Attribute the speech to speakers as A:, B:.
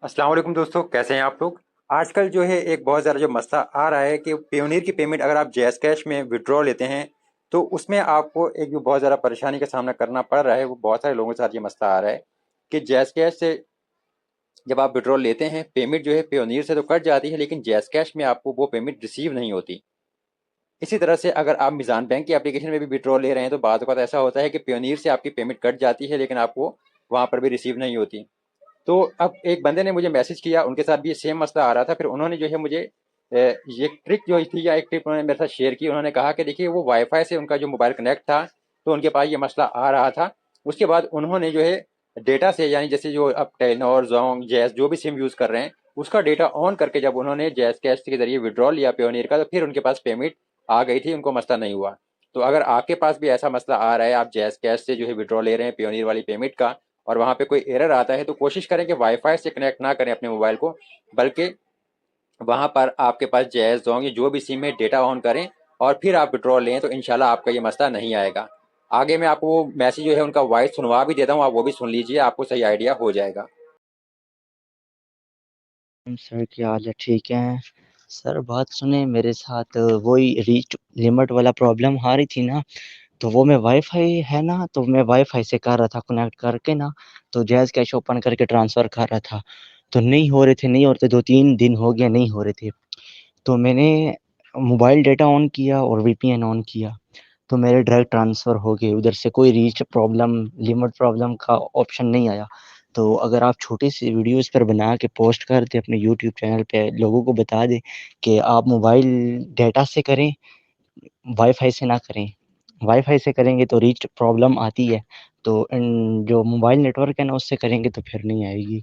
A: السلام علیکم دوستوں، کیسے ہیں آپ لوگ؟ آج کل جو ہے ایک بہت زیادہ جو مسئلہ آ رہا ہے کہ پیونیر کی پیمنٹ اگر آپ جیز کیش میں وڈرا لیتے ہیں تو اس میں آپ کو ایک جو بہت زیادہ پریشانی کا سامنا کرنا پڑ رہا ہے، وہ بہت سارے لوگوں کے ساتھ یہ مسئلہ آ رہا ہے کہ جیز کیش سے جب آپ وڈرا لیتے ہیں پیمنٹ جو ہے پیونیر سے تو کٹ جاتی ہے، لیکن جیز کیش میں آپ کو وہ پیمنٹ ریسیو نہیں ہوتی۔ اسی طرح سے اگر آپ میزان بینک کی اپلیکیشن میں بھی وڈرا لے رہے ہیں تو بعض اوقات ایسا ہوتا ہے کہ پیونیر سے آپ کی پیمنٹ کٹ جاتی ہے لیکن آپ کو وہاں پر بھی ریسیو نہیں ہوتی۔ تو اب ایک بندے نے مجھے میسج کیا، ان کے ساتھ بھی سیم مسئلہ آ رہا تھا، پھر انہوں نے جو ہے مجھے یہ ٹرک جو تھی یا ایک ٹرک انہوں نے میرے ساتھ شیئر کی۔ انہوں نے کہا کہ دیکھیے وہ وائی فائی سے ان کا جو موبائل کنیکٹ تھا تو ان کے پاس یہ مسئلہ آ رہا تھا۔ اس کے بعد انہوں نے جو ہے ڈیٹا سے، یعنی جیسے جو اب ٹیلنور، زونگ، جیز جو بھی سم یوز کر رہے ہیں اس کا ڈیٹا آن کر کے جب انہوں نے جیز کیش کے ذریعے وڈرا لیا پیونیر کا تو پھر ان کے پاس پیمنٹ آ گئی تھی، ان کو مسئلہ نہیں ہوا۔ تو اگر آپ کے پاس بھی ایسا مسئلہ آ رہا ہے، آپ جیز کیش سے جو ہے وڈرا لے رہے ہیں پیونیر والی پیمنٹ کا اور وہاں پہ کوئی ایرر آتا ہے تو کوشش کریں کہ وائی فائی سے کنیکٹ نہ کریں اپنے موبائل کو، بلکہ وہاں پر آپ کے پاس جیز، زونگ جو بھی سم ہے ڈیٹا آن کریں اور پھر آپ وڈرا لیں تو انشاءاللہ آپ کا یہ مسئلہ نہیں آئے گا۔ آگے میں آپ کو وہ میسج جو ہے ان کا وائس سنوا بھی دیتا ہوں، آپ وہ بھی سن لیجئے، آپ کو صحیح آئیڈیا ہو جائے گا۔
B: سر کیا حال ہے؟ ٹھیک ہے سر، بات سنیں میرے ساتھ وہی ریچ لمٹ والا پرابلم آ رہی تھی نا، تو وہ میں وائی فائی ہے نا، تو میں وائی فائی سے کر رہا تھا کنیکٹ کر کے نا، تو جیز کیش اوپن کر کے ٹرانسفر کر رہا تھا تو نہیں ہو رہے تھے 2-3 دن ہو گیا نہیں ہو رہے تھے۔ تو میں نے موبائل ڈیٹا آن کیا اور وی پی این آن کیا تو میرے ڈائریکٹ ٹرانسفر ہو گئے، ادھر سے کوئی ریچ پرابلم لمٹ پرابلم کا آپشن نہیں آیا۔ تو اگر آپ چھوٹی سی ویڈیوز پر بنا کے پوسٹ کر دیں اپنے یوٹیوب چینل پہ، لوگوں کو بتا دیں کہ آپ موبائل ڈیٹا سے کریں، وائی فائی سے نہ کریں۔ وائی فائی سے کریں گے تو ریچ پرابلم آتی ہے، تو جو موبائل نیٹ ورک ہے نا اس سے کریں گے تو پھر نہیں آئے گی۔